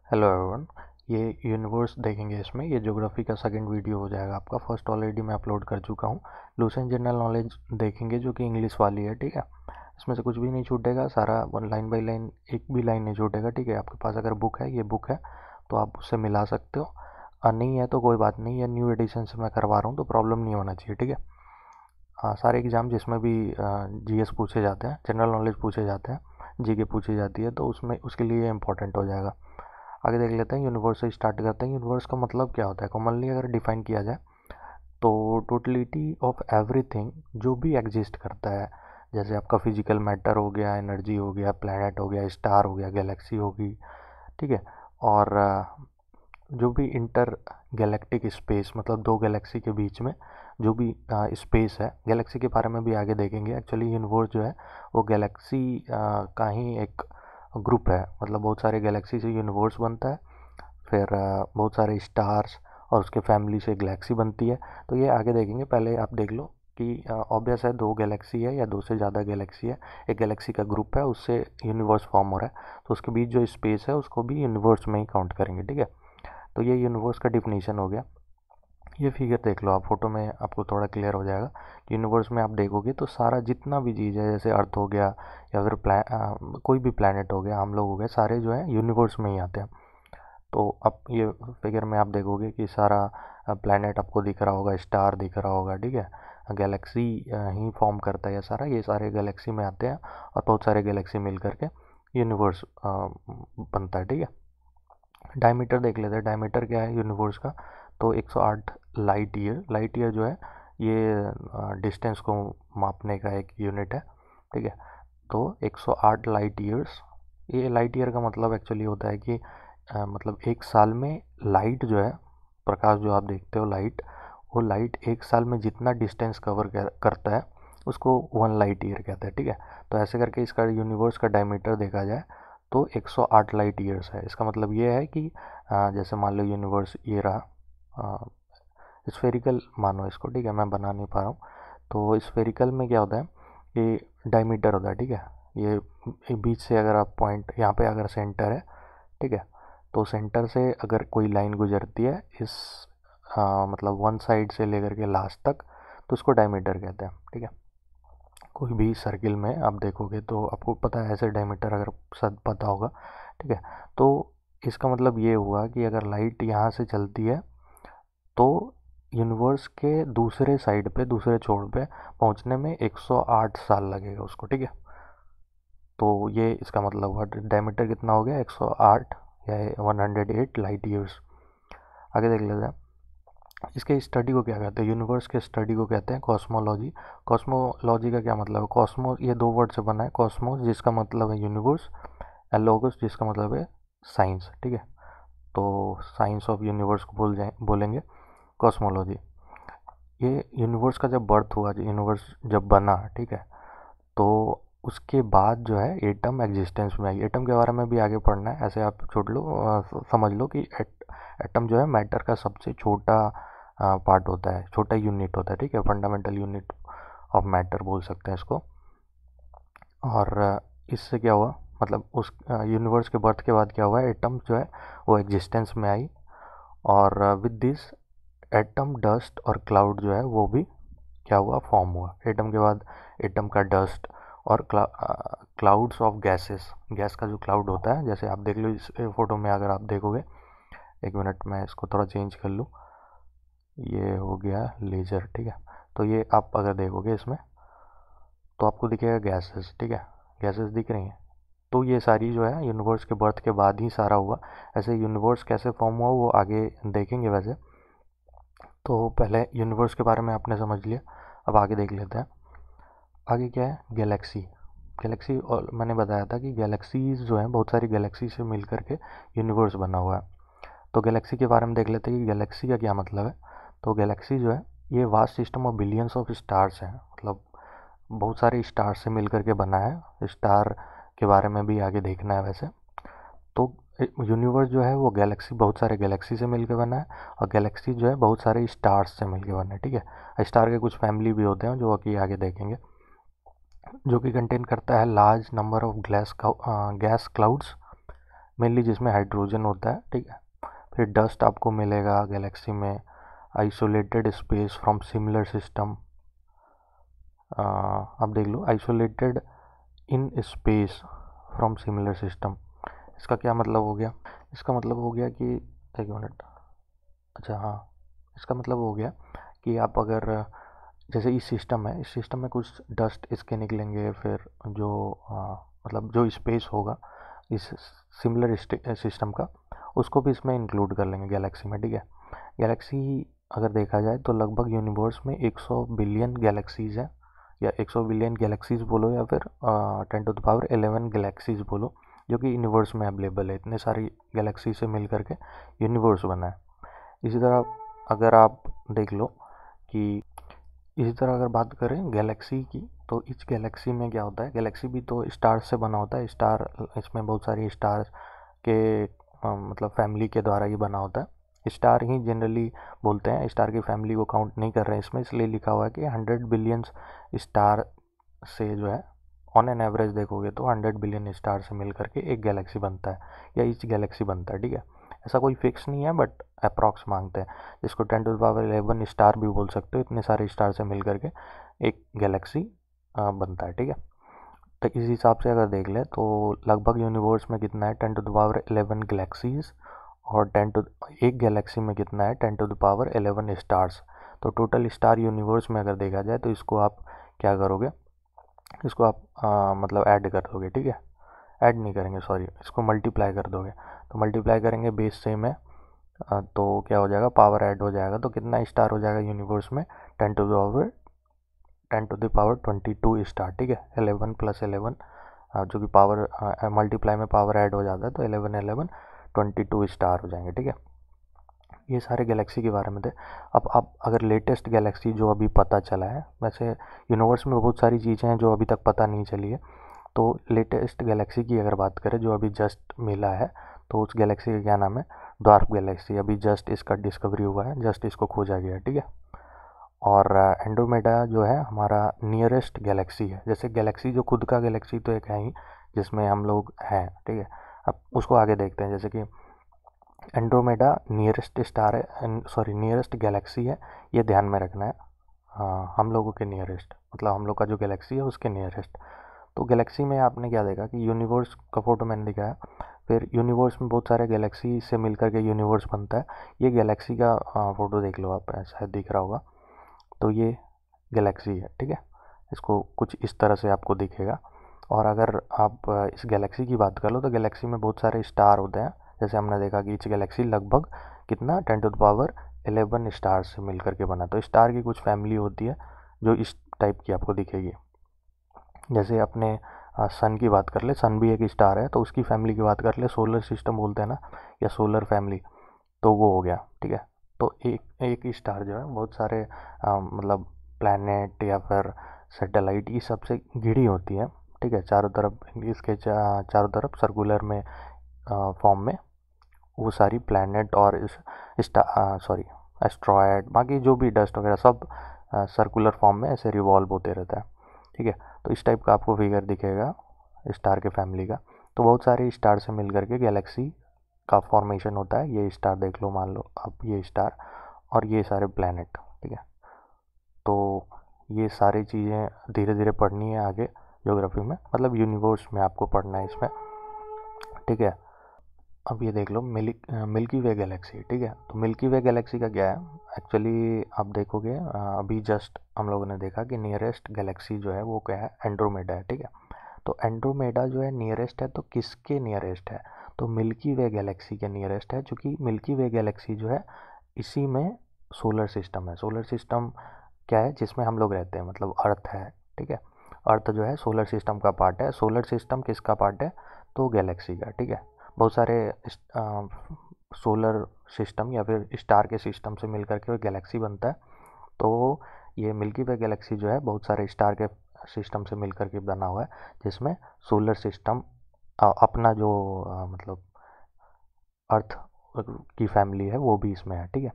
Hello everyone. ये universe देखेंगे। इसमें ये ज्योग्राफी का सेकंड वीडियो हो जाएगा आपका। फर्स्ट ऑलरेडी मैं अपलोड कर चुका हूँ। लूसेंट जनरल नॉलेज देखेंगे जो कि इंग्लिश वाली है, ठीक है। इसमें से कुछ भी नहीं छूटेगा, सारा वन लाइन बाई लाइन, एक भी लाइन नहीं छूटेगा, ठीक है। आपके पास अगर बुक है, ये बुक है तो आप उससे मिला सकते हो। नहीं है तो कोई बात नहीं, ये न्यू एडिशन से मैं करवा रहा हूँ तो प्रॉब्लम नहीं होना चाहिए, ठीक है। हाँ, सारे एग्ज़ाम जिसमें भी जीएस पूछे जाते हैं, जनरल नॉलेज पूछे जाते हैं, जीके पूछी जाती है, तो उसमें उसके लिए इम्पोर्टेंट हो जाएगा। आगे देख लेते हैं। यूनिवर्स से स्टार्ट करते हैं। यूनिवर्स का मतलब क्या होता है, कॉमनली अगर डिफाइन किया जाए तो टोटलिटी ऑफ एवरीथिंग जो भी एग्जिस्ट करता है। जैसे आपका फिजिकल मैटर हो गया, एनर्जी हो गया, प्लैनेट हो गया, स्टार हो गया, गैलेक्सी होगी, ठीक है। और जो भी इंटर गैलेक्टिक स्पेस, मतलब दो गैलेक्सी के बीच में जो भी स्पेस है, गैलेक्सी के बारे में भी आगे देखेंगे। एक्चुअली यूनिवर्स जो है वो गैलेक्सी का ही एक ग्रुप है, मतलब बहुत सारे गैलेक्सी से यूनिवर्स बनता है। फिर बहुत सारे स्टार्स और उसके फैमिली से गैलेक्सी बनती है। तो ये आगे देखेंगे। पहले आप देख लो कि ऑब्वियस है, दो गैलेक्सी है या दो से ज़्यादा गैलेक्सी है, एक गैलेक्सी का ग्रुप है, उससे यूनिवर्स फॉर्म हो रहा है, तो उसके बीच जो स्पेस है उसको भी यूनिवर्स में ही काउंट करेंगे, ठीक है। तो ये यूनिवर्स का डिफिनीशन हो गया। ये फिगर देख लो आप, फोटो में आपको थोड़ा क्लियर हो जाएगा। यूनिवर्स में आप देखोगे तो सारा जितना भी चीज़ है, जैसे अर्थ हो गया या फिर कोई भी प्लैनेट हो गया, हम लोग हो गए, सारे जो है यूनिवर्स में ही आते हैं। तो अब ये फिगर में आप देखोगे कि सारा प्लैनेट आपको दिख रहा होगा, स्टार दिख रहा होगा, ठीक है। गैलेक्सी ही फॉर्म करता है ये सारा, ये सारे गैलेक्सी में आते हैं और बहुत सारे गैलेक्सी मिल करके यूनिवर्स बनता है, ठीक है। डायमीटर देख लेते हैं। डायमीटर क्या है यूनिवर्स का, तो 108 लाइट ईयर। लाइट ईयर जो है ये डिस्टेंस को मापने का एक यूनिट है, ठीक है। तो 108 लाइट ईयर्स, ये लाइट ईयर का मतलब एक्चुअली होता है कि मतलब एक साल में लाइट जो है, प्रकाश जो आप देखते हो लाइट, वो लाइट एक साल में जितना डिस्टेंस कवर करता है उसको 1 लाइट ईयर कहते हैं, ठीक है। तो ऐसे करके इसका यूनिवर्स का डायमीटर देखा जाए तो 108 लाइट ईयर्स है। इसका मतलब ये है कि जैसे मान लो यूनिवर्स ये रहा, स्फेरिकल मानो इसको, ठीक है, मैं बना नहीं पा रहा हूँ। तो स्फेरिकल में क्या होता है, ये डायमीटर होता है, ठीक है। ये बीच से अगर आप पॉइंट यहाँ पे अगर सेंटर है, ठीक है, तो सेंटर से अगर कोई लाइन गुजरती है इस मतलब वन साइड से लेकर के लास्ट तक, तो उसको डायमीटर कहते हैं, ठीक है। कोई भी सर्किल में आप देखोगे तो आपको पता है ऐसे डायमीटर, अगर सब पता होगा, ठीक है। तो इसका मतलब ये हुआ कि अगर लाइट यहाँ से चलती है तो यूनिवर्स के दूसरे साइड पे, दूसरे छोर पे पहुंचने में 108 साल लगेगा उसको, ठीक है। तो ये इसका मतलब हुआ, डायमीटर कितना हो गया, 108 या 108 लाइट ईयर्स। आगे देख लेते हैं। इसके स्टडी को क्या कहते हैं, यूनिवर्स के स्टडी को कहते हैं कॉस्मोलॉजी। कॉस्मोलॉजी का क्या मतलब है, कॉस्मो ये दो वर्ड से बना है। कॉस्मोस जिसका मतलब है यूनिवर्स, एंड लोगोस जिसका मतलब है साइंस, ठीक है। तो साइंस ऑफ यूनिवर्स को बोलेंगे कॉस्मोलॉजी। ये यूनिवर्स का जब बर्थ हुआ, यूनिवर्स जब बना, ठीक है, तो उसके बाद जो है एटम एग्जिस्टेंस में आई। एटम के बारे में भी आगे पढ़ना है, ऐसे आप छोड़ लो, समझ लो कि एटम जो है मैटर का सबसे छोटा पार्ट होता है, छोटा यूनिट होता है, ठीक है। फंडामेंटल यूनिट ऑफ मैटर बोल सकते हैं इसको। और इससे क्या हुआ, मतलब उस यूनिवर्स के बर्थ के बाद क्या हुआ, एटम जो है वो एग्जिस्टेंस में आई। और विद दिस एटम, डस्ट और क्लाउड जो है वो भी क्या हुआ, फॉर्म हुआ। एटम के बाद एटम का डस्ट और क्लाउड्स ऑफ गैसेस, गैस का जो क्लाउड होता है, जैसे आप देख लो इस फोटो में, अगर आप देखोगे, एक मिनट मैं इसको थोड़ा चेंज कर लूँ, ये हो गया लेजर, ठीक है। तो ये आप अगर देखोगे इसमें तो आपको दिखेगा गैसेस, ठीक है, गैसेस दिख रही हैं। तो ये सारी जो है यूनिवर्स के बर्थ के बाद ही सारा हुआ। ऐसे यूनिवर्स कैसे फॉर्म हुआ वो आगे देखेंगे वैसे। तो पहले यूनिवर्स के बारे में आपने समझ लिया, अब आगे देख लेते हैं। आगे क्या है, गैलेक्सी। गैलेक्सी, और मैंने बताया था कि गैलेक्सीज जो हैं, बहुत सारी गैलेक्सी से मिल करके यूनिवर्स बना हुआ है। तो गैलेक्सी के बारे में देख लेते हैं कि गैलेक्सी का क्या मतलब है। तो गैलेक्सी जो है ये vast system of billions of stars है, मतलब बहुत सारे स्टार से मिल करके बना है। स्टार के बारे में भी आगे देखना है वैसे। तो यूनिवर्स जो है वो गैलेक्सी, बहुत सारे गैलेक्सी से मिलकर बना है, और गैलेक्सी जो है बहुत सारे स्टार्स से मिलकर बना है, ठीक है। स्टार के कुछ फैमिली भी होते हैं जो कि आगे देखेंगे, जो कि कंटेन करता है large number of gas clouds mainly जिसमें हाइड्रोजन होता है, ठीक है। फिर डस्ट आपको मिलेगा गैलेक्सी में, isolated space from similar system, आप देख लो, isolated in space from similar system. इसका क्या मतलब हो गया? इसका मतलब हो गया कि, एक मिनट, अच्छा हाँ, इसका मतलब हो गया कि आप अगर, जैसे इस सिस्टम है, इस सिस्टम में कुछ डस्ट इसके निकलेंगे, फिर जो मतलब जो स्पेस होगा इस सिमिलर सिस्टम का, उसको भी इसमें इंक्लूड कर लेंगे गैलेक्सी में, ठीक है। गैलेक्सी अगर देखा जाए तो लगभग यूनिवर्स में 100 बिलियन गैलेक्सीज है, या 100 बिलियन गैलेक्सीज बोलो, या फिर 10⁻11 गैलेक्सीज बोलो, जो कि यूनिवर्स में अवेलेबल है। इतने सारी गैलेक्सी से मिल करके यूनिवर्स बना है। इसी तरह अगर आप देख लो कि, इसी तरह अगर बात करें गैलेक्सी की, तो इस गैलेक्सी में क्या होता है, गैलेक्सी भी तो स्टार से बना होता है। स्टार, इसमें बहुत सारी स्टार के मतलब फैमिली के द्वारा ही बना होता है। स्टार ही जनरली बोलते हैं, स्टार की फैमिली को काउंट नहीं कर रहे हैं इसमें, इसलिए लिखा हुआ है कि 100 बिलियंस स्टार से जो है, ऑन एन एवरेज देखोगे तो 100 बिलियन स्टार से मिल करके एक गैलेक्सी बनता है, या ईच गैलेक्सी बनता है, ठीक है। ऐसा कोई फिक्स नहीं है, बट अप्रॉक्स मांगते हैं, जिसको 10⁻11 स्टार भी बोल सकते हो। इतने सारे स्टार से मिल करके एक गैलेक्सी बनता है, ठीक है। तो इस हिसाब से अगर देख ले तो लगभग यूनिवर्स में कितना है, 10⁻11 गैलेक्सीज, और एक गैलेक्सी में कितना है, 10⁻11 स्टार्स। तो टोटल स्टार यूनिवर्स में अगर देखा जाए तो इसको आप क्या करोगे, इसको आप मतलब ऐड कर दोगे, ठीक है। ऐड नहीं करेंगे, सॉरी, इसको मल्टीप्लाई कर दोगे। तो मल्टीप्लाई करेंगे, बेस सेम है, तो क्या हो जाएगा, पावर ऐड हो जाएगा। तो कितना स्टार हो जाएगा यूनिवर्स में, 10⁻22 स्टार, ठीक है। 11 + 11, जो कि पावर मल्टीप्लाई में पावर ऐड हो जाता है, तो 11 11 22 स्टार हो जाएंगे, ठीक है। ये सारे गैलेक्सी के बारे में थे। अब आप अगर लेटेस्ट गैलेक्सी जो अभी पता चला है, वैसे यूनिवर्स में बहुत सारी चीज़ें हैं जो अभी तक पता नहीं चली है, तो लेटेस्ट गैलेक्सी की अगर बात करें जो अभी जस्ट मिला है, तो उस गैलेक्सी का क्या नाम है, डार्क गैलेक्सी। अभी जस्ट इसका डिस्कवरी हुआ है, जस्ट इसको खोजा गया है, ठीक है। और एंड्रोमेडा जो है हमारा नियरेस्ट गैलेक्सी है। जैसे गैलेक्सी जो खुद का गैलेक्सी तो एक है ही, जिसमें हम लोग हैं, ठीक है। अब उसको आगे देखते हैं। जैसे कि एंड्रोमेडा नियरेस्ट स्टार है, सॉरी नियरेस्ट गैलेक्सी है, ये ध्यान में रखना है। हम लोगों के नियरेस्ट, मतलब हम लोग का जो गैलेक्सी है उसके नियरेस्ट। तो गैलेक्सी में आपने क्या देखा कि यूनिवर्स का फोटो मैंने दिखाया, फिर यूनिवर्स में बहुत सारे गैलेक्सी से मिलकर के यूनिवर्स बनता है। ये गैलेक्सी का फोटो देख लो आप, शायद दिख रहा होगा। तो ये गैलेक्सी है, ठीक है। इसको कुछ इस तरह से आपको दिखेगा। और अगर आप इस गैलेक्सी की बात कर लो, तो गैलेक्सी में बहुत सारे स्टार होते हैं। जैसे हमने देखा कि इस गैलेक्सी लगभग कितना, 10⁻11 स्टार से मिल करके बना। तो स्टार की कुछ फैमिली होती है जो इस टाइप की आपको दिखेगी। जैसे अपने सन की बात कर ले, सन भी एक स्टार है, तो उसकी फैमिली की बात कर ले, सोलर सिस्टम बोलते हैं ना, या सोलर फैमिली, तो वो हो गया, ठीक है। तो एक एक स्टार जो है बहुत सारे मतलब प्लैनेट या फिर सैटेलाइट, ये सबसे घिरी होती है, ठीक है। चारों तरफ इसके चारों तरफ सर्कुलर में फॉर्म में वो सारी प्लैनेट और इस सॉरी एस्ट्रॉयड, बाकी जो भी डस्ट वगैरह सब सर्कुलर फॉर्म में ऐसे रिवॉल्व होते रहता है, ठीक है। तो इस टाइप का आपको फिगर दिखेगा स्टार के फैमिली का। तो बहुत सारे स्टार से मिल करके गैलेक्सी का फॉर्मेशन होता है। ये स्टार देख लो, मान लो अब ये स्टार और ये सारे प्लैनेट, ठीक है। तो ये सारी चीज़ें धीरे धीरे पढ़नी है आगे ज्योग्राफी में, मतलब यूनिवर्स में आपको पढ़ना है इसमें, ठीक है। अब ये देख लो मिल्की वे गैलेक्सी, ठीक है। तो मिल्की वे गैलेक्सी का क्या है एक्चुअली, आप देखोगे अभी जस्ट हम लोगों ने देखा कि नियरेस्ट गैलेक्सी जो है वो क्या है, एंड्रोमेडा है, ठीक है। तो एंड्रोमेडा जो है नियरेस्ट है, तो किसके नियरेस्ट है, तो मिल्की वे गैलेक्सी के नियरेस्ट है। चूँकि मिल्की वे गैलेक्सी जो है इसी में सोलर सिस्टम है। सोलर सिस्टम क्या है, जिसमें हम लोग रहते हैं, मतलब अर्थ है, ठीक है। अर्थ जो है सोलर सिस्टम का पार्ट है। सोलर सिस्टम किसका पार्ट है, तो गैलेक्सी का, ठीक है। बहुत सारे सोलर सिस्टम या फिर स्टार के सिस्टम से मिल करके वो गैलेक्सी बनता है। तो ये मिल्की वे गैलेक्सी जो है बहुत सारे स्टार के सिस्टम से मिल करके बना हुआ है, जिसमें सोलर सिस्टम अपना जो मतलब अर्थ की फैमिली है वो भी इसमें है, ठीक है।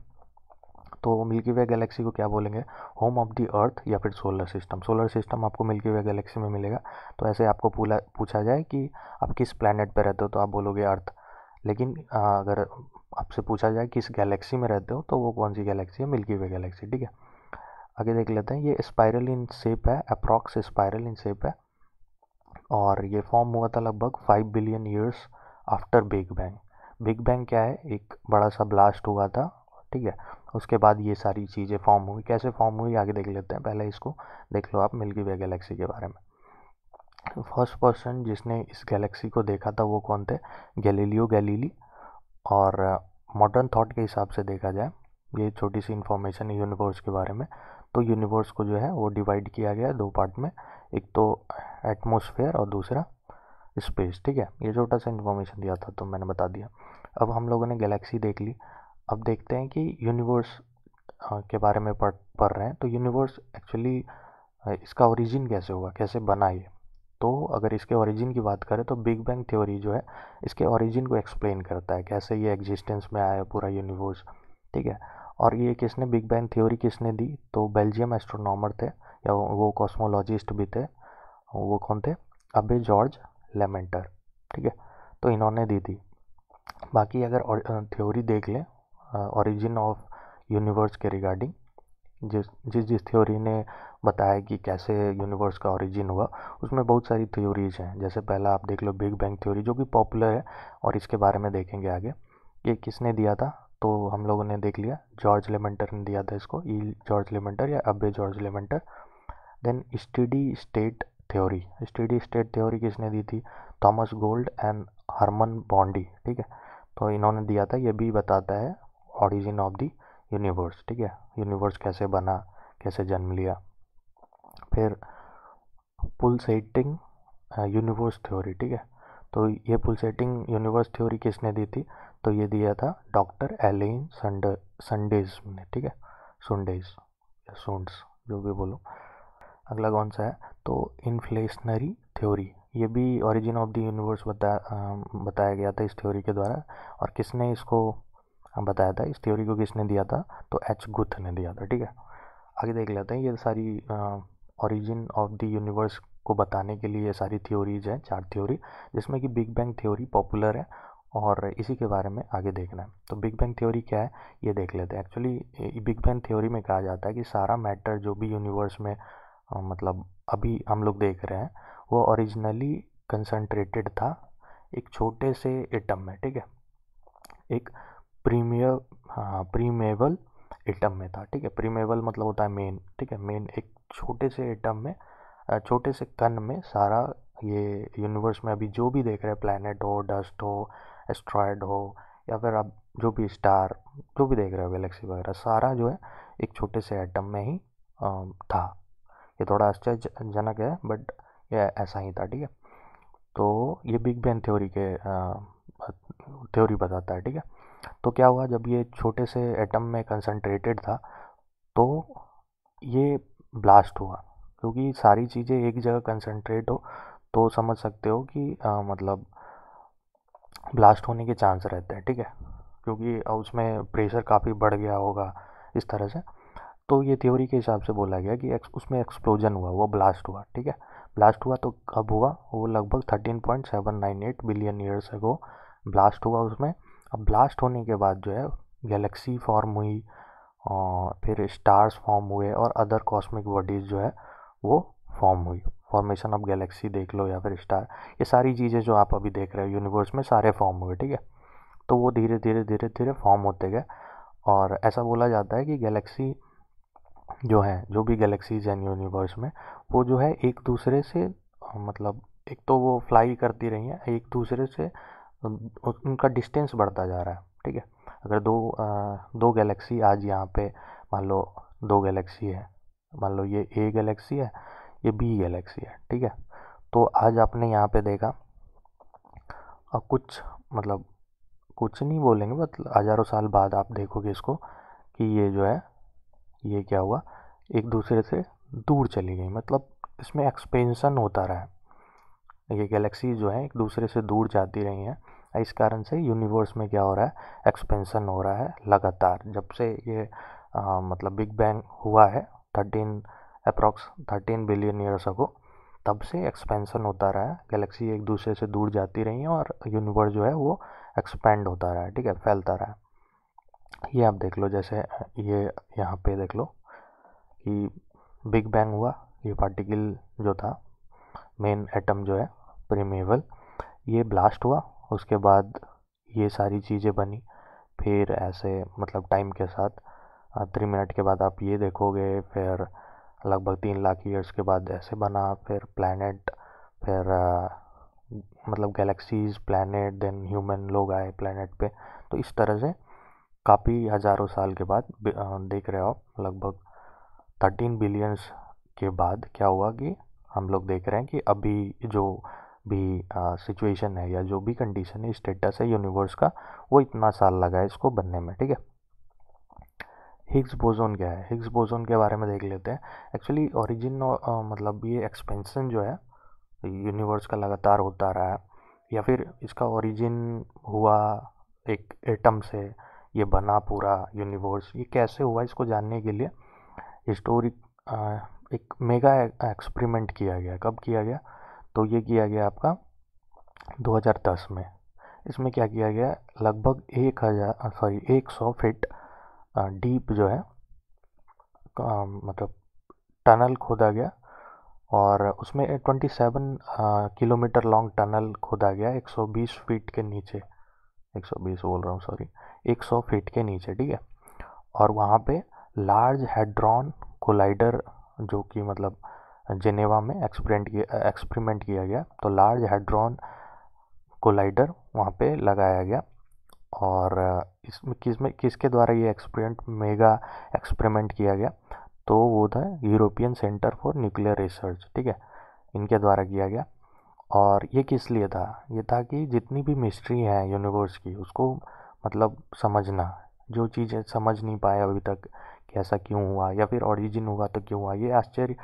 तो मिल्की वे गैलेक्सी को क्या बोलेंगे, होम ऑफ द अर्थ या फिर सोलर सिस्टम। सोलर सिस्टम आपको मिल्की वे गैलेक्सी में मिलेगा। तो ऐसे आपको पूछा जाए कि आप किस प्लैनेट पे रहते हो, तो आप बोलोगे अर्थ। लेकिन अगर आपसे पूछा जाए किस गैलेक्सी में रहते हो तो वो कौन सी गैलेक्सी है, मिल्की वे गैलेक्सी, ठीक है। आगे देख लेते हैं, ये स्पाइरल इन शेप है, अप्रॉक्स स्पाइरल इन शेप है, और ये फॉर्म हुआ था लगभग 5 billion years after big bang. Big bang क्या है, एक बड़ा सा ब्लास्ट हुआ था, ठीक है। उसके बाद ये सारी चीज़ें फॉर्म हुई, कैसे फॉर्म हुई आगे देख लेते हैं। पहले इसको देख लो आप मिल्की वे गैलेक्सी के बारे में। फर्स्ट पर्सन जिसने इस गैलेक्सी को देखा था वो कौन थे, गैलीलियो गैलीली। और मॉडर्न थॉट के हिसाब से देखा जाए, ये छोटी सी इन्फॉर्मेशन है यूनिवर्स के बारे में, तो यूनिवर्स को जो है वो डिवाइड किया गया है दो पार्ट में, एक तो एटमॉस्फेयर और दूसरा स्पेस, ठीक है। ये छोटा सा इन्फॉर्मेशन दिया था तो मैंने बता दिया। अब हम लोगों ने गैलेक्सी देख ली, अब देखते हैं कि यूनिवर्स के बारे में पढ़ रहे हैं। तो यूनिवर्स एक्चुअली इसका ओरिजिन कैसे हुआ, कैसे बना ये। तो अगर इसके ओरिजिन की बात करें तो बिग बैंग थ्योरी जो है इसके ओरिजिन को एक्सप्लेन करता है, कैसे ये एग्जिस्टेंस में आया पूरा यूनिवर्स, ठीक है। और ये किसने बिग बैंग थ्योरी किसने दी, तो बेल्जियम एस्ट्रोनॉमर थे, या वो कॉस्मोलॉजिस्ट भी थे, वो कौन थे, अबे जॉर्ज लेमेंटर, ठीक है। तो इन्होंने दी थी। बाकी अगर थ्योरी देख लें ओरिजिन ऑफ यूनिवर्स के रिगार्डिंग, जिस जिस जिस थ्योरी ने बताया कि कैसे यूनिवर्स का ओरिजिन हुआ, उसमें बहुत सारी थ्योरीज हैं। जैसे पहला आप देख लो बिग बैंग थ्योरी, जो कि पॉपुलर है और इसके बारे में देखेंगे आगे। ये किसने दिया था, तो हम लोगों ने देख लिया जॉर्ज लेमेंटर ने दिया था इसको, ई जॉर्ज लेमेंटर या abbe George Lemaitre. Then steady state theory, steady state theory किसने दी थी, Thomas Gold and Hermann Bondi, ठीक है। तो इन्होंने दिया था, ये भी बताता है ओरिजिन ऑफ द यूनिवर्स, ठीक है, यूनिवर्स कैसे बना, कैसे जन्म लिया। फिर पुलसेटिंग यूनिवर्स थ्योरी, ठीक है। तो ये पुलसेटिंग यूनिवर्स थ्योरी किसने दी थी, तो ये दिया था डॉक्टर एलेन संडेज ने, ठीक है, सुंडेज या सुंड्स जो भी बोलो। अगला कौन सा है, तो इन्फ्लेशनरी थ्योरी, ये भी ओरिजिन ऑफ द यूनिवर्स बताया गया था इस थ्योरी के द्वारा। और किसने इसको बताया था, इस थ्योरी को किसने दिया था, तो एच गुथ ने दिया था, ठीक है। आगे देख लेते हैं, ये सारी ओरिजिन ऑफ द यूनिवर्स को बताने के लिए ये सारी थ्योरीज हैं, 4 थ्योरी, जिसमें कि बिग बैंग थ्योरी पॉपुलर है और इसी के बारे में आगे देखना है। तो बिग बैंग थ्योरी क्या है ये देख लेते हैं। एक्चुअली बिग बैंग थ्योरी में कहा जाता है कि सारा मैटर जो भी यूनिवर्स में मतलब अभी हम लोग देख रहे हैं, वो ओरिजिनली कंसंट्रेटेड था एक छोटे से एटम में, ठीक है, एक प्रीमियर प्रीमेवल एटम में था, ठीक है। प्रीमेवल मतलब होता है मेन, ठीक है, मेन एक छोटे से एटम में, छोटे से कण में सारा ये यूनिवर्स में अभी जो भी देख रहे हैं, प्लैनेट हो, डस्ट हो, एस्ट्रॉयड हो, या फिर आप जो भी स्टार जो भी देख रहे हो, गैलेक्सी वगैरह, सारा जो है एक छोटे से एटम में ही था। ये थोड़ा आश्चर्यजनक है बट ये ऐसा ही था, ठीक है। तो ये बिग बैंग थ्योरी के थ्योरी बताता है, ठीक है। तो क्या हुआ, जब ये छोटे से एटम में कंसंट्रेटेड था तो ये ब्लास्ट हुआ, क्योंकि सारी चीज़ें एक जगह कंसंट्रेट हो तो समझ सकते हो कि मतलब ब्लास्ट होने के चांस रहते हैं, ठीक है, क्योंकि उसमें प्रेशर काफ़ी बढ़ गया होगा इस तरह से। तो ये थ्योरी के हिसाब से बोला गया कि उसमें एक्सप्लोजन हुआ, वो ब्लास्ट हुआ, ठीक है। ब्लास्ट हुआ तो कब हुआ, वो लगभग 13.798 बिलियन ईयर्स अगो ब्लास्ट हुआ उसमें। अब ब्लास्ट होने के बाद जो है गैलेक्सी फॉर्म हुई, और फिर स्टार्स फॉर्म हुए और अदर कॉस्मिक बॉडीज़ जो है वो फॉर्म हुई। फॉर्मेशन ऑफ गैलेक्सी देख लो या फिर स्टार, ये सारी चीज़ें जो आप अभी देख रहे हो यूनिवर्स में सारे फॉर्म हुए, ठीक है। तो वो धीरे धीरे धीरे धीरे फॉर्म होते गए, और ऐसा बोला जाता है कि गैलेक्सी जो है, जो भी गैलेक्सीज हैं यूनिवर्स में, वो जो है एक दूसरे से मतलब एक तो वो फ्लाई करती रही हैं, एक दूसरे से उनका डिस्टेंस बढ़ता जा रहा है, ठीक है। अगर दो गैलेक्सी आज यहाँ पे मान लो, दो गैलेक्सी है, मान लो ये ए गैलेक्सी है, ये बी गैलेक्सी है, ठीक है। तो आज आपने यहाँ पे देखा कुछ मतलब कुछ नहीं बोलेंगे, मतलब हज़ारों साल बाद आप देखोगे इसको कि ये जो है ये क्या हुआ, एक दूसरे से दूर चली गई, मतलब इसमें एक्सपेंशन होता रहा है। ये गैलेक्सी जो है एक दूसरे से दूर जाती रही हैं, इस कारण से यूनिवर्स में क्या हो रहा है, एक्सपेंशन हो रहा है लगातार। जब से ये मतलब बिग बैंग हुआ है 13 बिलियन ईयर्स अगो, तब से एक्सपेंशन होता रहा है, गैलेक्सी एक दूसरे से दूर जाती रही हैं और यूनिवर्स जो है वो एक्सपेंड होता रहा है, ठीक है, फैलता रहा है। ये आप देख लो, जैसे ये यहाँ पे देख लो कि बिग बैंग हुआ, ये पार्टिकल जो था, मेन एटम जो है प्रिमेवल, ये ब्लास्ट हुआ, उसके बाद ये सारी चीज़ें बनी। फिर ऐसे मतलब टाइम के साथ 3 मिनट के बाद आप ये देखोगे, फिर लगभग 3 लाख ईयर्स के बाद ऐसे बना, फिर प्लैनेट, फिर मतलब गैलेक्सीज, प्लैनेट, देन ह्यूमन लोग आए प्लैनेट पे। तो इस तरह से काफ़ी हज़ारों साल के बाद देख रहे हो आप, लगभग 13 बिलियंस के बाद क्या हुआ कि हम लोग देख रहे हैं कि अभी जो भी सिचुएशन है या जो भी कंडीशन है, स्टेटस है यूनिवर्स का, वो इतना साल लगा है इसको बनने में, ठीक है। हिग्स बोसोन क्या है? हिग्स बोसोन के बारे में देख लेते हैं। एक्चुअली ओरिजिन मतलब ये एक्सपेंशन जो है यूनिवर्स का लगातार होता रहा है, या फिर इसका ओरिजिन हुआ एक एटम से, ये बना पूरा यूनिवर्स, ये कैसे हुआ इसको जानने के लिए हिस्टोरिक एक मेगा एक्सपेरिमेंट किया गया। कब किया गया? तो ये किया गया आपका 2010 में। इसमें क्या किया गया, लगभग 100 फीट डीप जो है मतलब टनल खोदा गया, और उसमें 27 किलोमीटर लॉन्ग टनल खोदा गया 120 फीट के नीचे, 120 बोल रहा हूँ सॉरी, 100 फीट के नीचे, ठीक है। और वहाँ पे लार्ज हैड्रॉन कोलाइडर, जो कि मतलब जेनेवा में एक्सपेरिमेंट किया गया, तो लार्ज हैड्रॉन कोलाइडर वहाँ पे लगाया गया। और इसमें किसके द्वारा ये मेगा एक्सपेरिमेंट किया गया? तो वो था European centre for nuclear research, ठीक है, इनके द्वारा किया गया। और ये किस लिए था? ये था कि जितनी भी मिस्ट्री है यूनिवर्स की, उसको मतलब समझना, जो चीज़ें समझ नहीं पाए अभी तक कि ऐसा क्यों हुआ, या फिर ओरिजिन हुआ तो क्यों हुआ। ये आश्चर्य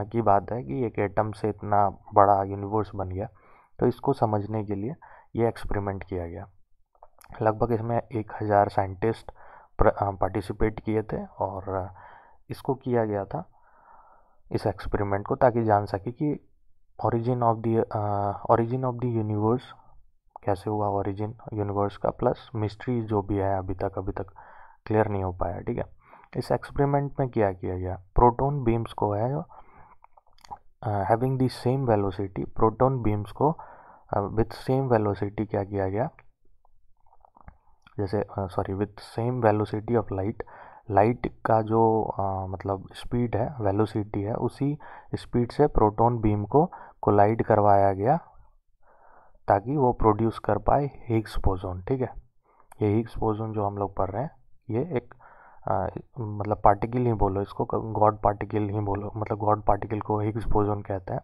की बात है कि एक एटम से इतना बड़ा यूनिवर्स बन गया। तो इसको समझने के लिए ये एक्सपेरिमेंट किया गया। लगभग इसमें 1000 साइंटिस्ट पार्टिसिपेट किए थे, और इसको किया गया था इस एक्सपेरिमेंट को, ताकि जान सके कि ओरिजिन ऑफ द यूनिवर्स कैसे हुआ, ओरिजिन यूनिवर्स का, प्लस मिस्ट्री जो भी है अभी तक क्लियर नहीं हो पाया, ठीक है। इस एक्सपेरिमेंट में क्या किया गया, प्रोटॉन बीम्स को है जो having the same velocity, proton beams को विथ सेम वेलोसिटी क्या किया गया, जैसे sorry with same velocity of light, light का जो मतलब स्पीड है, वेलोसिटी है, उसी स्पीड से प्रोटॉन बीम को कोलाइड करवाया गया, ताकि वो प्रोड्यूस कर पाए हिग्स बोसोन, ठीक है। ये हिग्स बोसोन जो हम लोग पढ़ रहे हैं, ये एक मतलब पार्टिकल ही बोलो इसको, गॉड पार्टिकल ही बोलो, मतलब गॉड पार्टिकल को हिग्स बोसोन कहते हैं।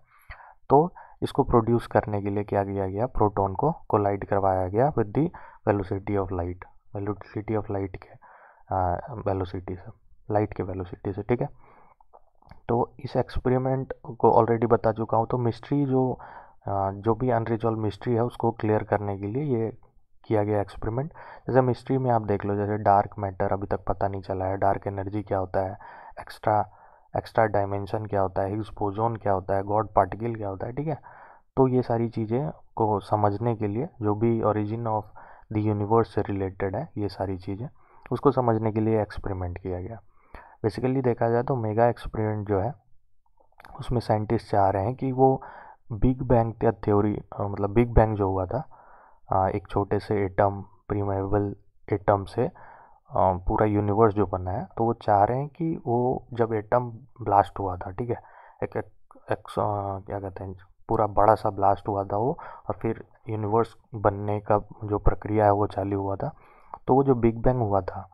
तो इसको प्रोड्यूस करने के लिए क्या किया गया, प्रोटॉन को कोलाइड करवाया गया with the velocity of light, velocity of light के वेलोसिटी से, लाइट के वेलोसिटी से, ठीक है। तो इस एक्सपेरिमेंट को ऑलरेडी बता चुका हूँ। तो मिस्ट्री जो भी अनरिजॉल्व मिस्ट्री है उसको क्लियर करने के लिए ये किया गया एक्सपेरिमेंट। जैसे मिस्ट्री में आप देख लो, जैसे डार्क मैटर अभी तक पता नहीं चला है, डार्क एनर्जी क्या होता है, एक्स्ट्रा एक्स्ट्रा डायमेंशन क्या होता है, हिग्स बोसोन क्या होता है, गॉड पार्टिकल क्या होता है, ठीक है। तो ये सारी चीज़ें को समझने के लिए, जो भी ओरिजिन ऑफ द यूनिवर्स से रिलेटेड है ये सारी चीज़ें, उसको समझने के लिए एक्सपेरिमेंट किया गया। बेसिकली देखा जाए तो मेगा एक्सपेरिमेंट जो है, उसमें साइंटिस्ट चाह रहे हैं कि वो बिग बैंग थ्योरी, मतलब बिग बैंग जो हुआ था, एक छोटे से एटम, प्रीमेबल एटम से पूरा यूनिवर्स जो बना है, तो वो चाह रहे हैं कि वो जब एटम ब्लास्ट हुआ था, ठीक है, क्या कहते हैं, पूरा बड़ा सा ब्लास्ट हुआ था वो, और फिर यूनिवर्स बनने का जो प्रक्रिया है वो चालू हुआ था। तो वो जो बिग बैंग हुआ था,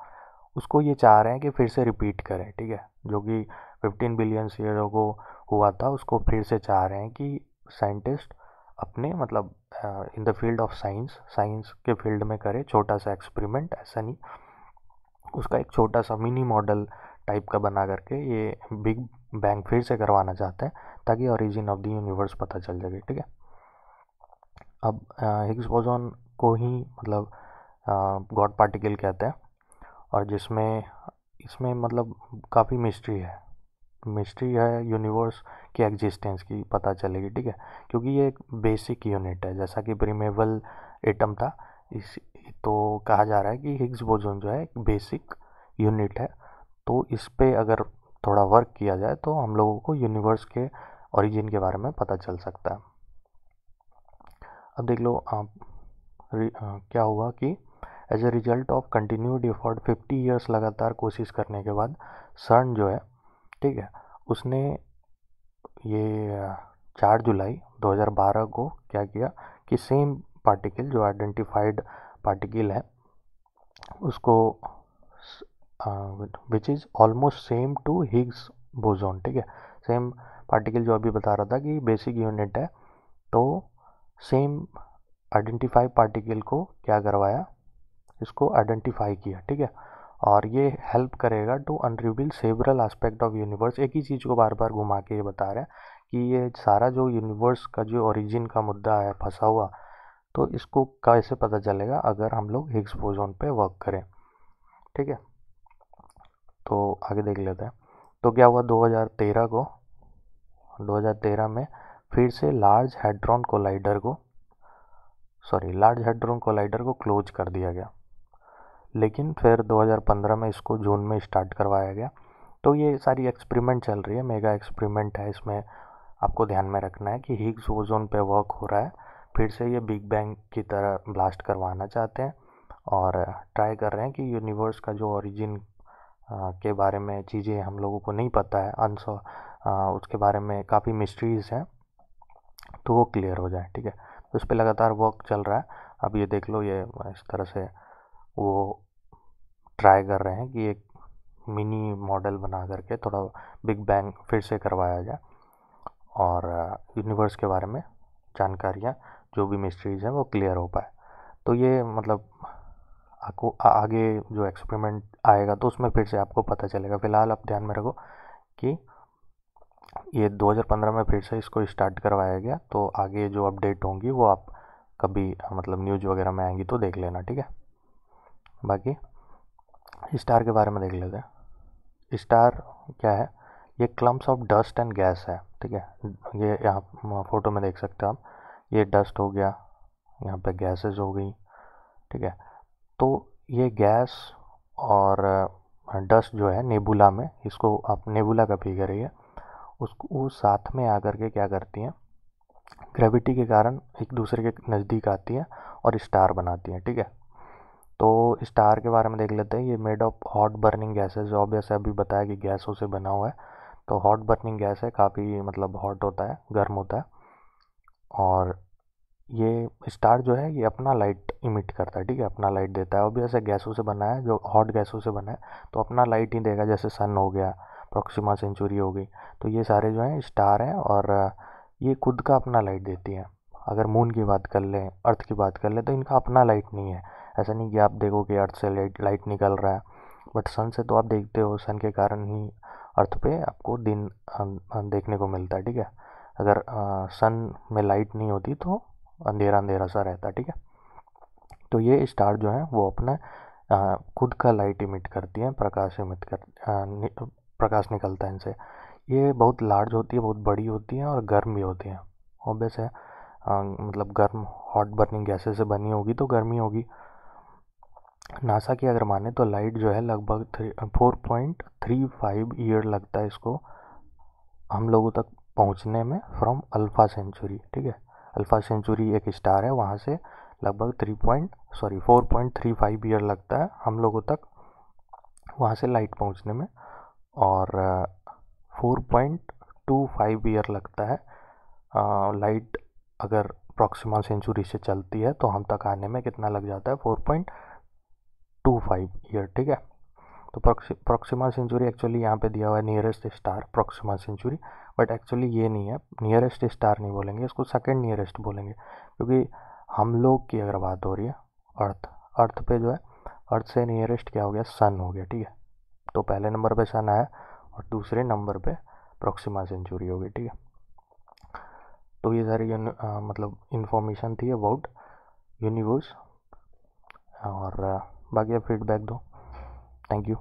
उसको ये चाह रहे हैं कि फिर से रिपीट करें, ठीक है, जो कि 15 बिलियन ईयरों को हुआ था, उसको फिर से चाह रहे हैं कि साइंटिस्ट अपने मतलब in the field of science, science के फील्ड में करे छोटा सा एक्सपेरिमेंट, ऐसा नहीं, उसका एक छोटा सा मिनी मॉडल टाइप का बना करके ये बिग बैंग फिर से करवाना चाहते हैं, ताकि ओरिजिन ऑफ द यूनिवर्स पता चल जाए, ठीक है। अब हिग्स बोसोन को ही मतलब गॉड पार्टिकल कहते हैं, और जिसमें इसमें मतलब काफ़ी मिस्ट्री है यूनिवर्स की एग्जिस्टेंस की पता चलेगी, ठीक है, क्योंकि ये एक बेसिक यूनिट है, जैसा कि प्रिमेबल एटम था, तो कहा जा रहा है कि हिग्स बोसोन जो है एक बेसिक यूनिट है, तो इस पे अगर थोड़ा वर्क किया जाए तो हम लोगों को यूनिवर्स के ओरिजिन के बारे में पता चल सकता है। अब देख लो आप क्या हुआ कि as a result of continued effort 50 years लगातार कोशिश करने के बाद सर्न जो है, ठीक है, उसने ये 4 जुलाई 2012 को क्या किया कि सेम पार्टिकल जो आइडेंटिफाइड पार्टिकल है उसको which is almost same to Higgs boson, ठीक है, सेम पार्टिकल जो अभी बता रहा था कि बेसिक यूनिट है, तो सेम आइडेंटिफाई पार्टिकल को क्या करवाया, इसको आइडेंटिफाई किया, ठीक है। और ये हेल्प करेगा to unreveal several aspect of universe. एक ही चीज़ को बार बार घुमा के ये बता रहे हैं कि ये सारा जो यूनिवर्स का जो ओरिजिन का मुद्दा है फंसा हुआ, तो इसको कैसे पता चलेगा अगर हम लोग हिग्स बोसोन पे वर्क करें, ठीक है। तो आगे देख लेते हैं। तो क्या हुआ 2013 में फिर से लार्ज हैड्रॉन कोलाइडर को क्लोज कर दिया गया, लेकिन फिर 2015 में इसको जून में स्टार्ट करवाया गया। तो ये सारी एक्सपेरिमेंट चल रही है, मेगा एक्सपेरिमेंट है। इसमें आपको ध्यान में रखना है कि हिग्स बोसोन पे वर्क हो रहा है, फिर से ये बिग बैंग की तरह ब्लास्ट करवाना चाहते हैं और ट्राई कर रहे हैं कि यूनिवर्स का जो ओरिजिन के बारे में चीज़ें हम लोगों को नहीं पता है, उसके बारे में काफ़ी मिस्ट्रीज़ हैं, तो वो क्लियर हो जाए, ठीक है। तो इस पर लगातार वर्क चल रहा है। अब ये देख लो, ये इस तरह से वो ट्राई कर रहे हैं कि एक मिनी मॉडल बना करके थोड़ा बिग बैंग फिर से करवाया जाए और यूनिवर्स के बारे में जानकारियाँ, जो भी मिस्ट्रीज़ हैं वो क्लियर हो पाए। तो ये मतलब आपको आगे जो एक्सपेरिमेंट आएगा तो उसमें फिर से आपको पता चलेगा। फ़िलहाल आप ध्यान में रखो कि ये 2015 में फिर से इसको स्टार्ट करवाया गया, तो आगे जो अपडेट होंगी वो आप कभी मतलब न्यूज़ वगैरह में आएंगी तो देख लेना, ठीक है। बाकी स्टार के बारे में देख लेते हैं। स्टार क्या है, ये clumps of dust and gas है, ठीक है। ये यहाँ फोटो में देख सकते हो आप, ये डस्ट हो गया, यहाँ पे गैसेस हो गई, ठीक है। तो ये गैस और डस्ट जो है नेबुला में, इसको आप नेबुला का फिगर है, उसको वो साथ में आकर के क्या करती हैं, ग्रेविटी के कारण एक दूसरे के नज़दीक आती हैं और स्टार बनाती हैं, ठीक है। तो स्टार के बारे में देख लेते हैं। ये made of hot burning gases, obvious अभी बताया कि गैसों से बना हुआ है, तो हॉट बर्निंग गैस है, काफ़ी मतलब हॉट होता है, गर्म होता है। और ये स्टार जो है ये अपना लाइट इमिट करता है, ठीक है, अपना लाइट देता है। ऑब्वियस है गैसों से बना है, जो हॉट गैसों से बना है तो अपना लाइट ही देगा, जैसे सन हो गया, प्रॉक्सिमा सेंचुरी हो गई, तो ये सारे जो हैं स्टार हैं और ये खुद का अपना लाइट देती हैं। अगर मून की बात कर लें, अर्थ की बात कर लें, तो इनका अपना लाइट नहीं है। ऐसा नहीं कि आप देखो कि अर्थ से लाइट निकल रहा है, बट सन से तो आप देखते हो, सन के कारण ही अर्थ पे आपको दिन देखने को मिलता है, ठीक है। अगर सन में लाइट नहीं होती तो अंधेरा अंधेरा सा रहता है, ठीक है। तो ये स्टार जो है वो अपना खुद का लाइट इमिट करती हैं, प्रकाश निकलता है इनसे। ये बहुत लार्ज होती है, बहुत बड़ी होती हैं और गर्म भी होती हैं। ऑब्वियस है मतलब गर्म, हॉट बर्निंग गैसेस से बनी होगी तो गर्मी होगी। नासा की अगर माने तो लाइट जो है लगभग 4.35 ईयर लगता है इसको हम लोगों तक पहुंचने में, फ्रॉम अल्फ़ा सेंचुरी, ठीक है। अल्फ़ा सेंचुरी एक स्टार है, वहाँ से लगभग 4.35 ईयर लगता है हम लोगों तक वहाँ से लाइट पहुँचने में, और 4.25 ईयर लगता है लाइट अगर प्रॉक्सिमा सेंचुरी से चलती है तो हम तक आने में कितना लग जाता है, 4.25 ईयर, ठीक है। तो प्रॉक्सिमा सेंचुरी एक्चुअली यहाँ पे दिया हुआ है nearest star Proxima Centauri, but actually ये नहीं है, नियरेस्ट स्टार नहीं बोलेंगे इसको, सेकंड नियरेस्ट बोलेंगे, क्योंकि हम लोग की अगर बात हो रही है अर्थ पे जो है, अर्थ से नियरेस्ट क्या हो गया, सन हो गया, ठीक है। तो पहले नंबर पे सन आया और दूसरे नंबर पे प्रॉक्सिमा सेंचुरी हो गई, ठीक है। तो ये सारी मतलब इन्फॉर्मेशन थी अबाउट यूनिवर्स, और बाकी आप फीडबैक दो। Thank you.